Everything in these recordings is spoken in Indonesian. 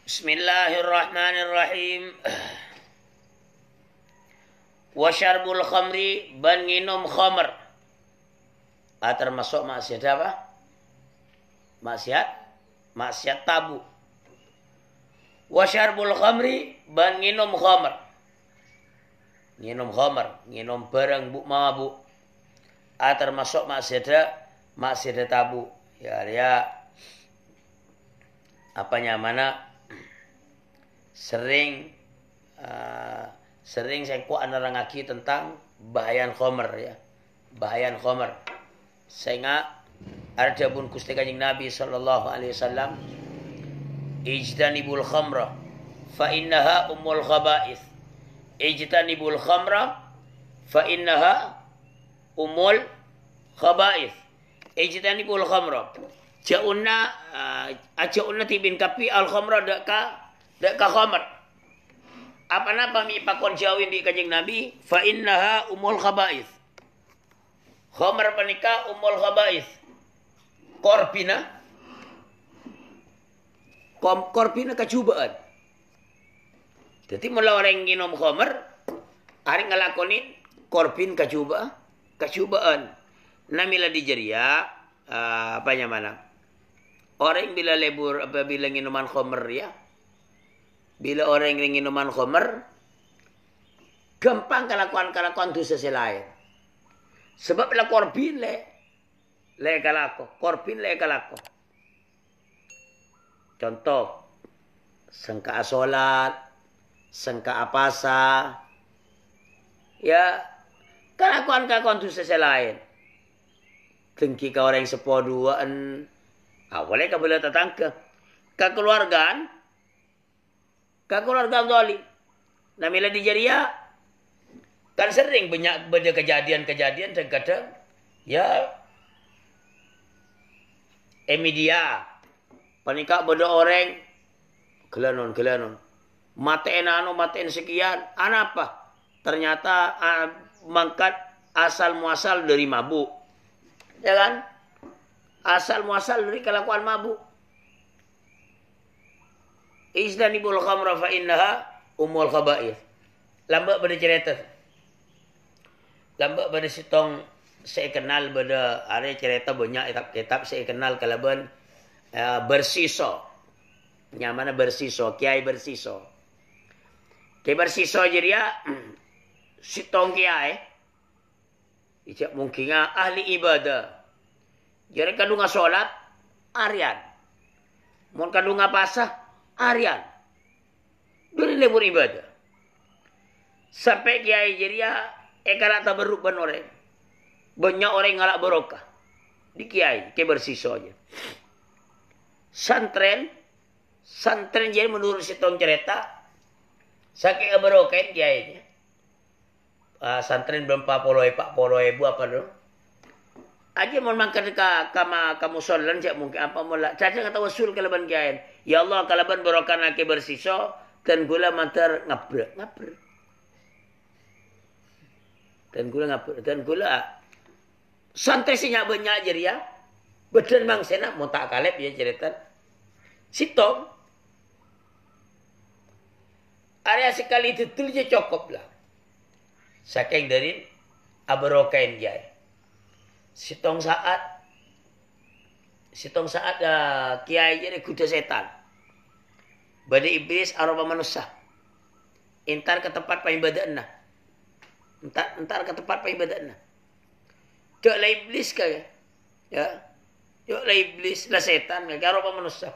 Bismillahirrahmanirrahim. Wa syarbul khamri, ban nginum khamr. Termasuk maksiat apa? Maksiat tabu. Wa syarbul khamri, ban nginum khamr. Nginum barang mabuk. Termasuk maksiat tabu. Ya, mana sering saya kuat nerangaki tentang bahayan khamr ya. Bahayan khamr. Sehingga ada pun Gusti Kanjeng Nabi sallallahu alaihi wasallam, ijtanibul khamra fa innaha ummul khaba'ith. Ijtanibul khamra fa innaha ummul khaba'ith. Ijtanibul khamra. Ja'unna tibin kapi al khamra dak ka khamr. Apa napa mi pakon jawin di Kanjeng Nabi? Fa innaha ummul khaba'ith. Khamr panika ummul khaba'ith. Korpina kacubaan. Jadi mula orang nginum khamr, hari ngalakonin korpin kacubaan. Namila dijeria orang bila lebur apabila nginuman khamr ya. Bila orang nginuman khamr, gampang kalakuan dosa selain. Sebab la korpin le kalako. Contoh, sengka solat, sengka apasa, ya kalakuan dosa selain. Tengki ka orang sepoduaan, boleh ka boleh tetangga. Kekeluargaan zalim. Namila di Jaria, kan sering banyak beda kejadian terkadang, ya, media, panika beda orang, kelanon, matiin sekian, apa? Ternyata mangkat asal muasal dari mabuk. Ya kan? Asal muasal dari kelakuan mabuk. Ijtanibul khamra fa innaha ummul khaba'ith. Lambak pada cerita. Lambak pada sitong saya kenal pada ada cerita banyak kitab saya kenal kalaban bersiso. Yang mana bersiso, Kiai bersiso. Kiai bersiso jadi ya sitong kiai. Ijak mungkinnya ahli ibadah. Jadi kadunga sholat, arian. Mun kadunga pasah, arian. Dari lebur ibadah. Sampai kiai jadi ya, kalau tak berubah orang. Banyak orang ngalak barokah. Di kiai bersiso aja. Santren jadi menurut sitong cerita, saking barokain kiainya. Santren belum 40 ribu apa dong? Aja mau makan kamu solan cak mungkin apa mula. Caca kata wasul kalaban kiai. Ya Allah kalaban barokan aki bersiso dan gula mantar ngapre. Dan gula santai sinya banyak jadi ya. Bedan bang sena mau tak kalep ya cerita. Sitong. Area sekali itu tulisnya cukup lah. Saking dari abarokain jai. Sitong saat kiai jadi kuda setan. Badai iblis arwah manusia. Entar ke tempat pengibadahan. Entar ke tempat pengibadahan. Cok lah iblis kaya. Ya. Cok lah iblis lah setan kaya arwah manusia.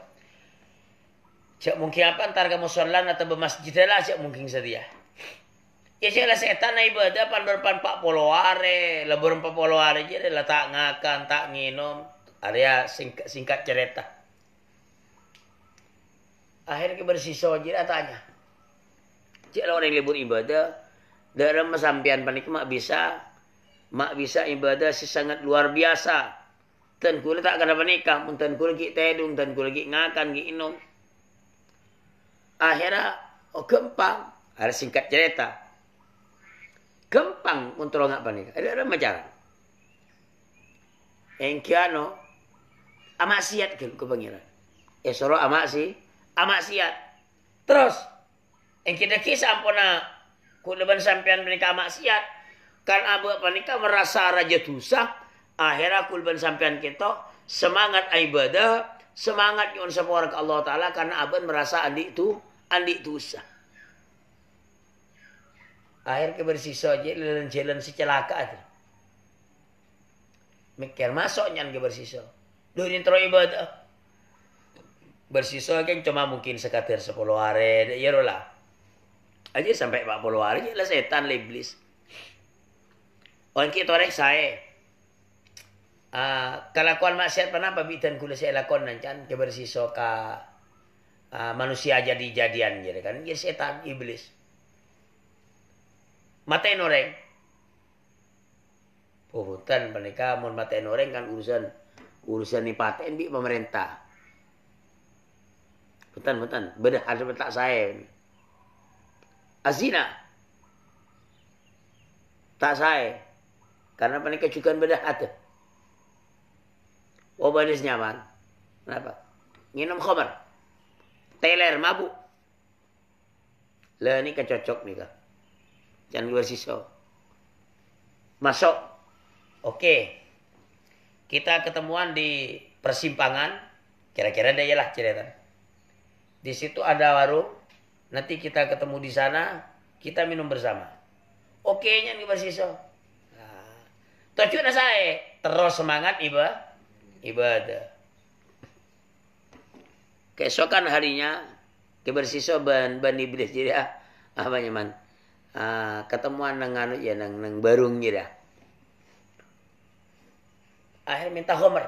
Cok mungkin apa entar ke musolan atau bermasjid lah cok mungkin sedia. Ya sila setan na ibadah pan 40 hari, lebur 40 hari jadi lah tak ngakan, tak nginum. Area singkat cerita. Akhirnya bersisa aja tanya. Cik lah orang libur ibadah, dalam sampian panik mak bisa ibadah sangat luar biasa. Dan kula tak kena panikah, dan kula lagi tedung, dan kula lagi ngakan, lagi inum. Akhirnya, gampang. Ada singkat cerita. Gampang untuk orang apa nih? Ada macam. Engkiano, amaksiat ke pangeran. Soro amaksiat. Terus yang kita kisah ampuna kuleban sampean menikah maksiat kan abu panika merasa raja dosa akhirnya kuleban sampean kita semangat ibadah semangat nyuwun sepura ke Allah Ta'ala karena abang merasa andi dosa. Akhir kebersisa aja jalan secelaka aja. Mikir masuk nyan kebersisa. Duh ini terus ibadah. Bersisa kan cuma mungkin sekitar 10 hari. Ya lah. Aja sampai 40 hari lah setan iblis. Orang kita orang saya. Kelakuan maksiat pernah pabitan kula saya lakon nancan kebersisa ka manusia jadi-jadian jadi kan. Ya setan iblis. Matain orang. Puhutan mereka mau matain orang kan urusan ni paten bi pemerintah. Betul. Bedah ada betak saya. Azina. Tak saya. Karena mereka juga bedah ada. Obanis nyaman. Kenapa? Minum khamar. Teler mabuk. Lah ni kecocok nih kak. Jangan bersisa. Masuk. Oke. Kita ketemuan di persimpangan. Kira-kira dia lah cerita. Di situ ada warung. Nanti kita ketemu di sana. Kita minum bersama. Oke, jangan bersisa. Nah, tujuan saya. Terus semangat ibadah. Keesokan harinya. Kebersisa ban iblis. Jadi apa nyaman. Ketemuan dengan ya nang barung dah. Akhir minta homer.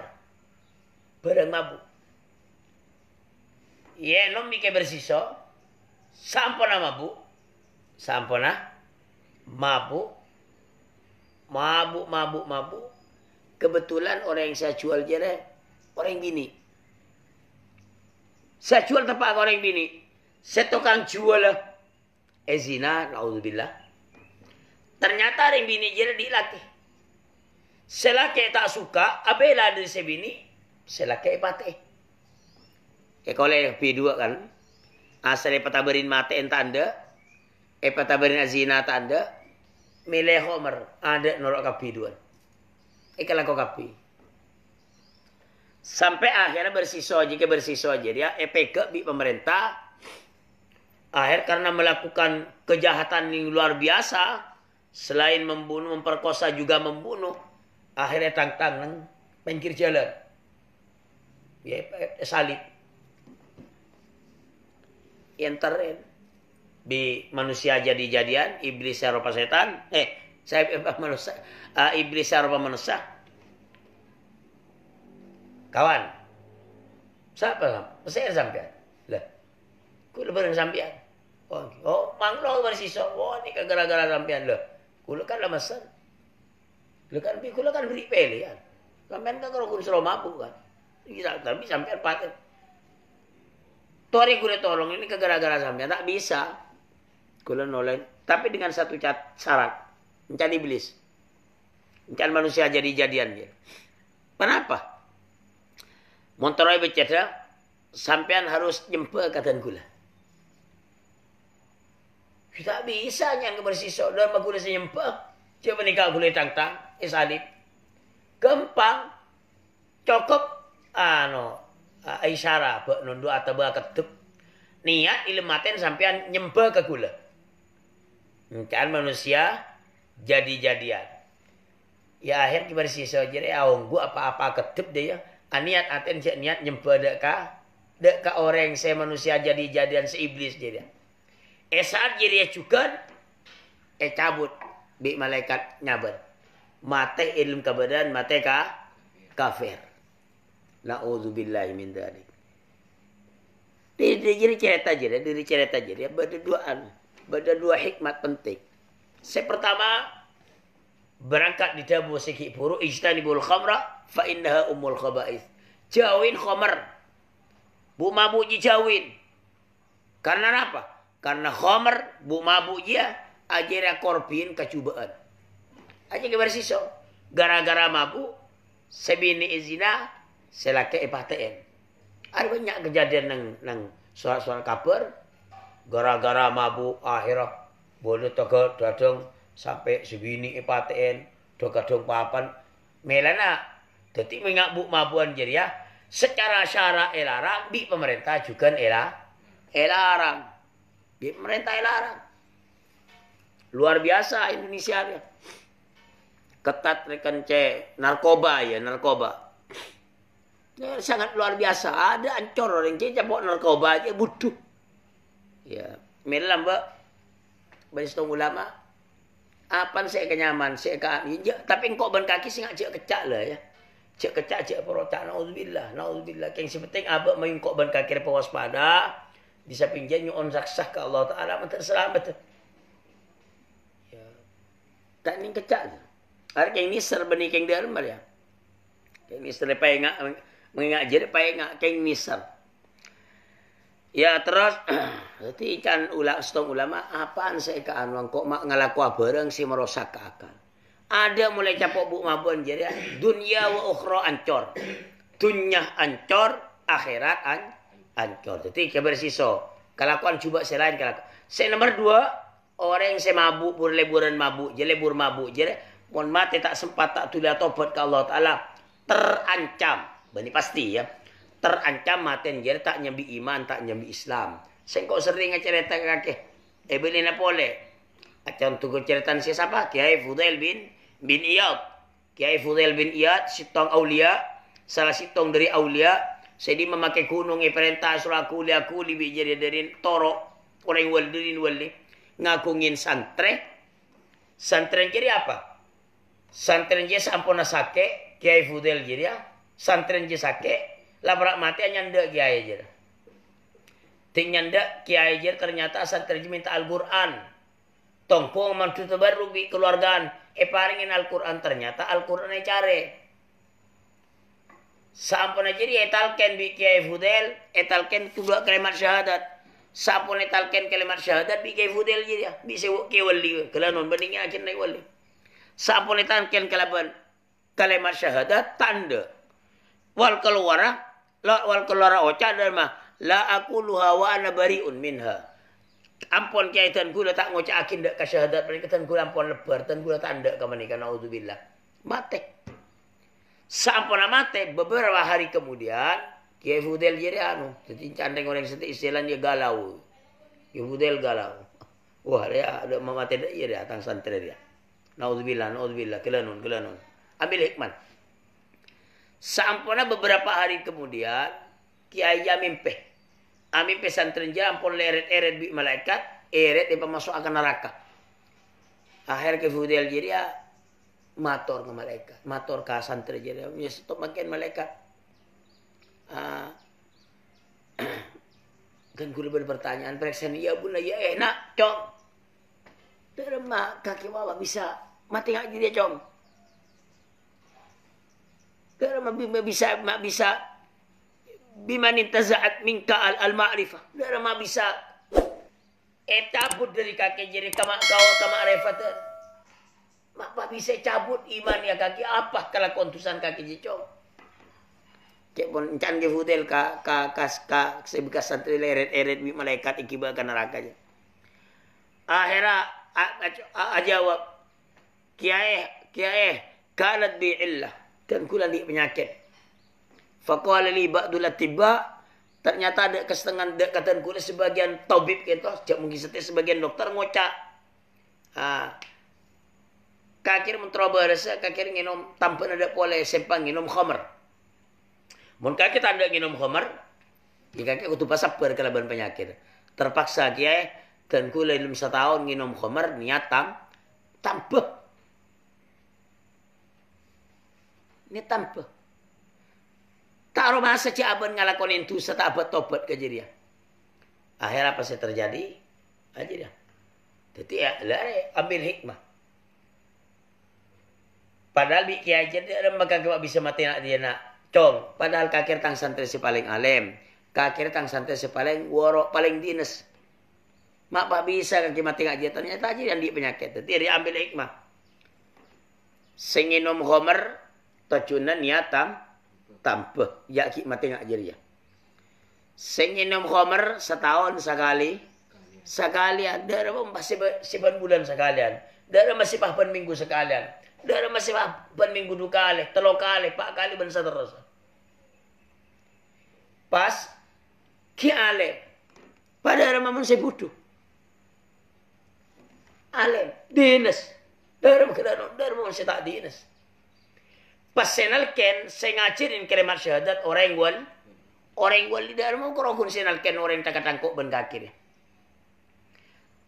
Barang mabuk. Ye nom mike bersisa. Sampona mabuk. Mabuk. Kebetulan orang yang saya jual jadi orang bini. Saya jual tempat orang bini. Saya tukang jual lah. Zina, naudzubillah. Ternyata orang bini jadi di laki. Selaki tak suka, abela dari sebini, selaki pate. Kalau P2 kan, asal pataberin mate tanda, pataberin zina tanda, milih homer, ada norok kapi 2. Kalau kau kapi. Sampai akhirnya bersisa aja dia, EPK bi pemerintah. Akhir karena melakukan kejahatan yang luar biasa. Selain membunuh, memperkosa juga membunuh. Akhirnya tang-tang pinggir jalan. Ya, salib. Yang bi manusia jadi-jadian. Iblis rupa setan. Manusia. Iblis rupa manusia. Kawan. Siapa? Saya sampean. Lah. Kula bareng sampean. Oh, manglo bersisa. Oh, ini gara-gara sampean loh. Kula kan lemesan. Kula kan beri pilihan. Sampean kan kalau kunsro mabuk kan. Tapi sampean paten. Tori kula tolong ini gara-gara sampean tak bisa. Kula noleng. Tapi dengan satu syarat. Mencari iblis. Mencari manusia jadi-jadian dia. Kenapa? Montoroi bercerita. Sampean harus jemput katan kula. Kita bisa yang bersisa dalam aku dah senyempah. Coba nikah boleh tang-tang, salib. Gampang. Cukup isyara bak nundu atau bak ketup. Niat ilmaten sampean nyembah ke gula. Kan manusia jadi-jadian. Ya akhir bersisa jadi gua apa-apa ketup dia. Niat aten niat nyembah dek ka orang saya manusia jadi-jadian seiblis dia. Saat jadi juga cabut bi malaikat nyabar. Mate ilmu kebadan mate kafir. Nauzubillahi min dzalik. Jadi cerita aja. Ada dua hikmat penting. Pertama berangkat di dabu seki puru ijtanibul khamra fa innaha ummul khaba'ith. Jauhin khamar. Bu mabuk jauhin. Karena apa? Karena khamar, bu mabuk dia, akhirnya korban kecubaan. Aja bersisa. Gara-gara mabuk, sebini zina, selake PTN. Ada banyak kejadian nang soal kabar. gara-gara mabuk akhirnya boleh tegak dadang sampai sebini ipaten do kadung papan melana dadi mengabuk mabuan jadi ya secara syara elarang bi pemerintah juga elarang bi pemerintah elarang luar biasa Indonesia ya. Ketat rekan narkoba ya narkoba ya, sangat luar biasa ada ancor orang cabok narkoba aja butuh ya melam mbak beristong ulama apa saya kenyaman saya ya, tapi engkau ban kaki sih ngajak kecak lah ya cek kecak cek perocak naudzubillah yang sepenting abak mengkok ban kaki waspada bisa pinjam nyon saksah ke Allah Taala terserah betul ya tak ning kecak hari ini serbeni keng dermal ya keng ni serpa ngak mengak jadi pa ngak keng nisar ya terus berarti kan ulama apaan saya ke anwang kok mak ngalaku bareng si merosak ke akal ada mulai capok bu mabon jadi dunia wa ukhra ancor dunya ancor akhirat ancor jadi kebersiso kelakuan coba selain kelakuan saya nomor 2 orang yang saya mabuk liburan mabuk jadi lebur mabuk jadi mohon mati tak sempat tak tulah tobat ke Allah Ta'ala terancam ini pasti ya terancam maten jadi tak nyambi iman tak nyambi Islam saya kok sering cerita kakek beli napole acan tuh ceritaan siapa Kiai Fudail bin Iyad Kiai Fudail bin Iyad sitong aulia salah sitong dari aulia saya memakai gunung perintah surah kuliah kuli jadi dari toro orang wali ngagungin santren jadi apa santren je sampuna sake Kiai Fudail jadi ya santren je sake labrak mati nyanda Kiai je ting nyanda Kiai je ternyata santren je minta Al-Qur'an tongpong mantu terbaru bi keluargaan paringin Al-Qur'an ternyata Al-Qur'an care sampuna jadi etalken bi Kiai Fudail etalken kedua kalimat syahadat sampun etalken kalimat syahadat bi Kiai Fudail jadi ya bisa Kiai wali kelanon bandingnya akhir naik wali sampun etalken kalimat syahadat tanda wal keluara oca dan mah la aquluha wa ana bariun minha ampun kaitan gula tak ngocakin dak ka syahadat perikatan gula ampun lebar dan gula tanda ka manika naudzubillah mate sampun mate beberapa hari kemudian Kiai Fudail jadi jadi candeng orang seti istilahnya galau Kiai Fudail galau wah dia ada mamate dak iya dia tang santri dia naudzubillah kelanun ambil hikmah sampuna beberapa hari kemudian Kiai mimpi santren ampun leret bi malaikat eret dia masuk akan neraka akhir ke Fudail jadi ya mator ke malaikat mator ke santren jadi ya stop makin malaikat kan guru berpertanyaan periksa ya bunda ya enak cong terima kaki bawa bisa mati nggak jadi cong karena bisa biman intaza'at minka al-ma'rifah. Karena bisa cabut dari kaki jadi kama ma'rifat. Mak bisa cabut iman ya kaki apa kalau kontusan kaki jicong. Cek pun can ke Fudail ka sebekas santri leret bi malaikat ikiba ka neraka aja. Akhirnya jawab Kiai kanat bi illah dan kula di penyakit. Faqala li ba'dul atibba ternyata ada kesetengah katan kula sebagian tabib gitu, jak mungkin sebagian dokter ngocak. Kakir mencoba rasa kakir nginum tanpa ada boleh sempang nginum khamr. Mun kakir tanda nginum khamr, ya kakir kudu sabar kalaban penyakit. Terpaksa Kiai dan kula ilmu setahun nginum khamr niat tambah. Ini tanpa. Tak masa ciaban ngalakonin dosa tak abad tobat ke dia. Akhirnya apa sih terjadi? Aja dia. Jadi ya, ambil hikmah. Padahal bi kiai aja dia maka bisa mati nak dia nak cong. Padahal kakir tang santri si paling alim, kakir tang santri si paling worok paling dinas. Mak pak bisa kaki mati ngak dia ternyata aja yang di penyakit. Jadi dia ambil hikmah. Senginum homer tajunan niatam tambah ya mati ngak dia. Senginum homer setahun sekali sekalian. Dara masih 7 bulan sekalian. Dara masih 8 minggu sekalian. Dara masih 8 minggu 2 kali, 3 kali, 4 kali ben terus. Pas ki ale. Pada ramah saya butuh. Ale, dinas. Dara mau saya tak dinas. Pas senalken, saya ngajarin kalimat syahadat orang yang wali dara mau korong senalken orang yang takatangkok ben kaki dia.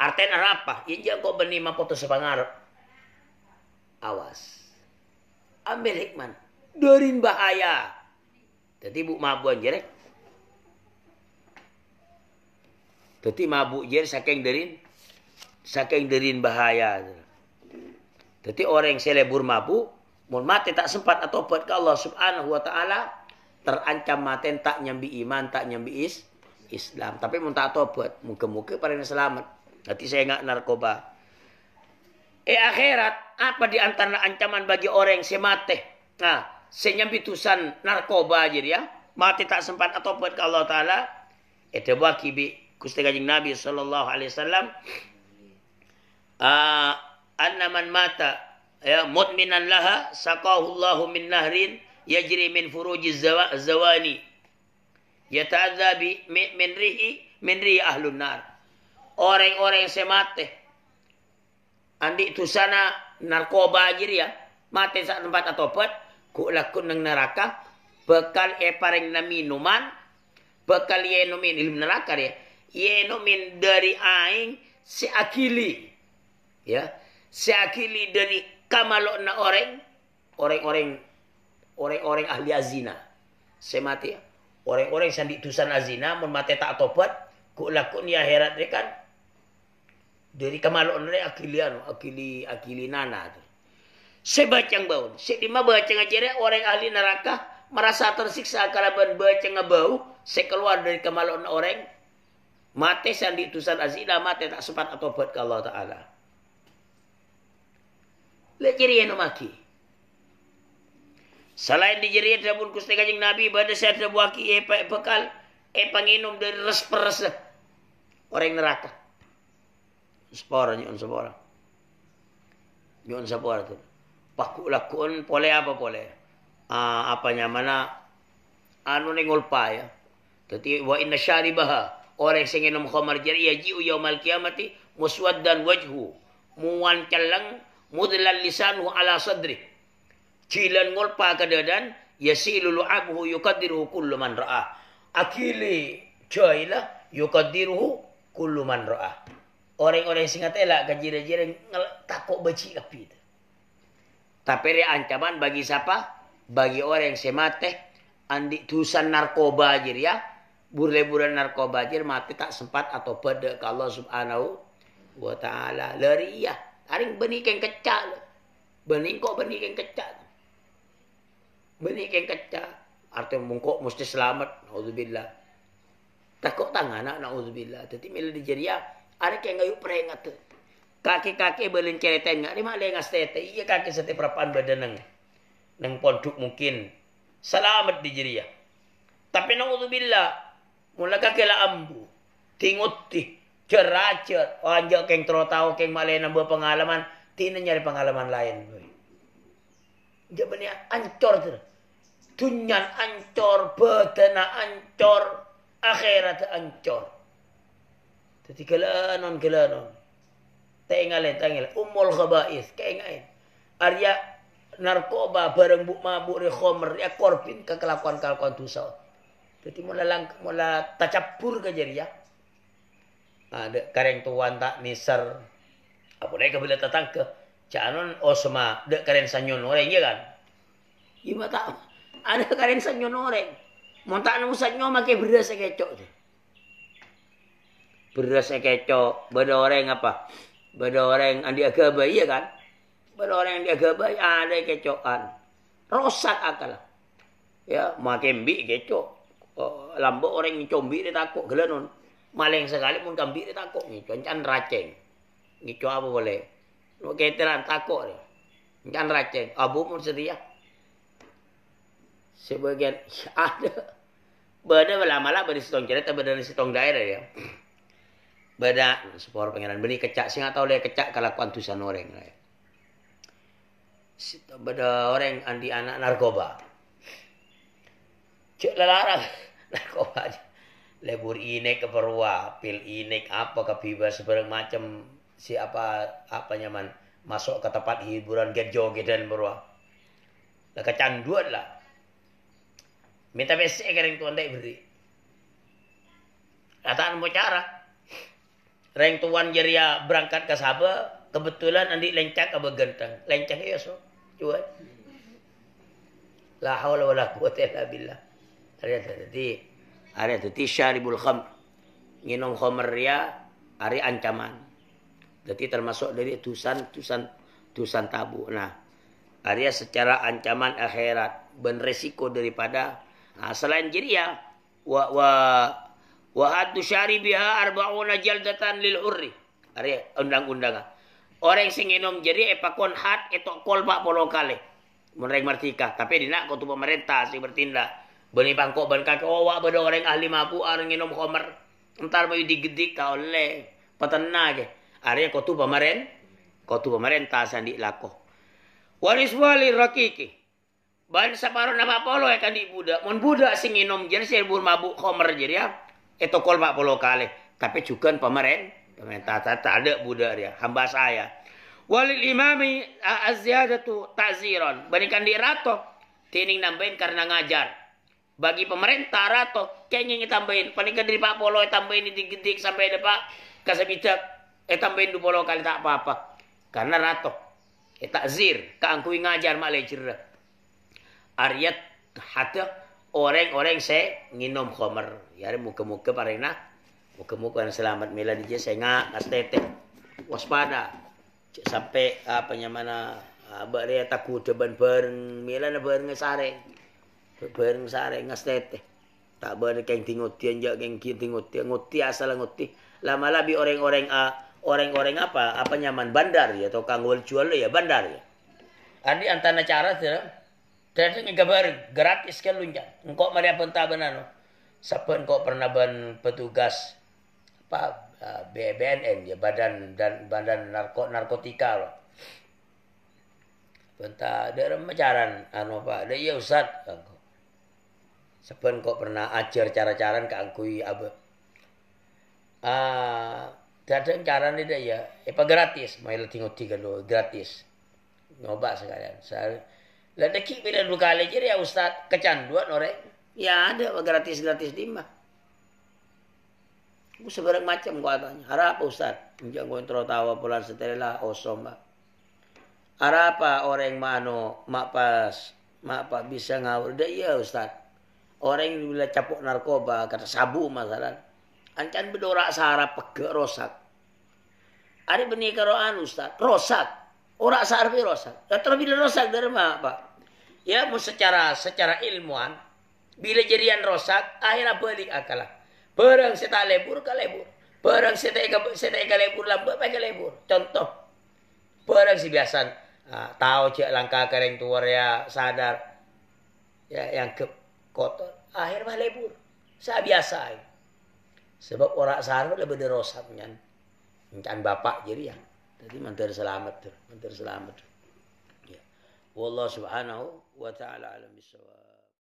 Artinya apa? Yang kok benima foto sepangarap. Awas. Ambil hikman. Darin bahaya. Jadi bu mabuan jerek. Jadi mabuk jer saking derin bahaya. Jadi orang yang selebur mabuk, mun mati tak sempat atau tobat ke Allah Subhanahu wa taala, terancam mati tak nyambi iman, tak nyambi Islam. Tapi mun tak tobat, muka-muka paling selamat. Nanti saya enggak narkoba. Akhirat apa di antara ancaman bagi orang yang semate? Nah, senyambi tusan narkoba aja dia, mati tak sempat atau tobat ke Allah taala. Itu baki bi Gusti Kanjeng Nabi sallallahu alaihi wasallam anna man mata ya mutminan laha saqahu Allahu min nahrin yajri min furujiz zawani yata'adza bi min rihi ahlun nar. Orang-orang yang semate andi itu sana narkoba aja ya mati saat tempat atau tobat ku lakun nang neraka bekal paring na minuman bekal ye nomin ilmu neraka ya ye nomin dari aing seakili ya seakili dari kamalok na orang ahli azina semati ya orang-orang sandi tusan azina mun mati tak tobat ku lakun ya herat dia kan dari kamalok na akili nana sebacang bau sedima baca ngajere orang ahli neraka merasa tersiksa kalaban baca ngabau sekeluar dari kamalok na orang mati sandi tusan azina mati tak sempat atau tobat ke Allah taala. Lejeri yang maki. Selain dijeri dabun Gusti Kanjeng Nabi pada saat buaki bekal panginum dari res orang neraka. Sepora nyon sepora. Nyon sepora tu. Paku lakun pole apa pole. Apanya mana anu nengolpa ya. Jadi wa inna syaribaha orang yang minum khamar jari yaji'u yaumal qiyamati muswaddan wajhu muwan calang mudlal lisanuhu ala sadri cilan ngolpa kadadan yasilu lu'abuhu yukaddiruhu kullu man ra'ah akili jaila yukaddiruhu kullu man ra'ah orang-orang yang singat elak kajira-jira takut beci api tapi ada ancaman bagi siapa? Bagi orang yang semate andi tusan narkoba aja ya burle-buran narkoba aja mati tak sempat atau pada ke Allah Subhanahu wa taala lari ya aring benih keng kecak benih keng kecak artinya mungkok mesti selamat naudzubillah takut tangan naudzubillah dadi mila dijeria ada keng ngayu prengat kaki-kaki belin cereten ngak di male ngastete iya kaki sete perapaan badan nang pondok mungkin selamat dijeria tapi naudzubillah mula kakela ambu tinguti ceracer anjak keng tahu keng male nambah pengalaman tina nyari pengalaman lain dia benih ancor tu tunyan ancor bedana ancor akhirat ancor jadi gelanon tengal umul khabais kengain Arya narkoba bareng buk mabuk khomer ya korpin ke kelakuan dosa. Jadi mula tacapur ke jadi ya. Ada kareng tuan tak nisar. Apa mereka bila datang ke canon osma dek karen sanyon orang ya kan. Ima tak ada karen sanyon orang. Mau tak nemu sanyon make beras kecok tu. Beras kecok. Beda orang apa? Beda orang andi agama ya kan. Beda orang yang di agama ada kecokan. Rosak akal. Ya makin bi kecok. Lambo orang yang combi dia takut gelanon. Maleng sekali pun kambi dia takut ni. Can raceng. Ngico apa boleh. No keteran takut dia. Can raceng. Abu pun sedia. Sebagian ada. Bada lama-lama beri setong cerita beda setong daerah ya. Beda sepor pangeran beli kecak sing atau le kecak kalakuan tusan orang. Beda orang andi anak narkoba. Cek larang narkoba aja. Lebur inek ke perwa, pil inek apa ke bebas sebarang macam apa nyaman masuk ke tempat hiburan get joget dan perwa. Lah kecanduan lah. Minta besek kering tuan tak beri. Rataan mau cara. Reng tuan jeria berangkat ke Sabah, kebetulan andi lencak ke begenteng. Lencak ya so. Cuan. La haula wala quwata illa billah. Ada tadi syaribul khamr. Nginum khamr ya ari ancaman. Jadi termasuk dari tusan tabu. Nah, area secara ancaman akhirat ben resiko daripada selain jiria wa haddu syaribiha arba'una jaldatan lil hurri. Area undang-undang. Orang sing nginum jeri epakon had etok kol 40 kali. Menreng merdeka, tapi dina kutu pemerintah sing bertindak. Bani bangkok ban kaki wak beda orang ahli mabuk orang nginum khamr. Entar mau digedik ka oleh petena ke. Area kutu pemerintah sandi lako. Waris wali rakiki. Ban saparo nama polo kan di budak. Mun budak sing nginum jadi serbur mabuk khamr jadi ya. Itu kol 40 kali. Tapi juga pemerintah tak ada budak dia. Hamba saya. Walil imami az-ziyadatu ta'ziran. Banikan di rato. Tining nambahin karena ngajar. Bagi pemerintah rato. Kayaknya tambahin. Panikan dari Pak Polo tambahin digedik sampai depan. Kasabitak. Tambahin 20 kali tak apa-apa. Karena rato. Takzir. Keangkui ngajar mak lecir. Aryat hata orang-orang saya nginum khamr. Ya muka-muka parena. Muka-muka yang selamat mila dia saya ngas tete. Waspada. Sampai apa nyamana abak takut deban bareng mila na bareng sareng. Bareng sareng ngas tete. Tak bareng keng tinguti anjak keng tinguti nguti asal nguti. Lama labi orang-orang apa nyaman bandar ya atau kanggul jual ya bandar ya. Andi antara cara tidak. Dan ngabar gratis kan lunjak. Engkau mari apa tabanan. Siapa engkau pernah ban petugas apa BNN ya badan narkotika loh. Benta dalam macaran anu Pak. Dia Ustaz. Siapa engkau pernah ajar cara-cara ke angkui apa. Dadang cara ni dia ya. Apa gratis. Mai tinggal 3 gratis. Nyoba sekalian. Lah deki bila 2 kali je ya Ustaz kecanduan orang. Ya ada gratis-gratis di mah. Aku sebarang macam kau tanya. Harap Ustaz. Jangan kau terus tawa pulang setelah osom. Harap orang mano mak pas bisa ngawur. Dah iya Ustaz. Orang yang bila capuk narkoba kata sabu masalah. Ancan bedorak sahara pegak rosak. Ada benih karoan Ustaz. Rosak. Orang sahara rosak. Terlebih rosak dari mana Pak? Ya, secara ilmuwan, bila jadian rosak, akhirnya balik akalah. Barang saya lebur ke lebur. Barang saya ke lebur, lambat ke lebur. Contoh, barang si biasa, tahu cek langkah kering tuar ya sadar, ya yang ke kotor, akhirnya lebur. Saya biasa. Sebab orang sahar lebih derosaknya. Kan bapak jadi ya. Jadi mantar selamat. Wallahu subhanahu wa ta'ala alam bisawab.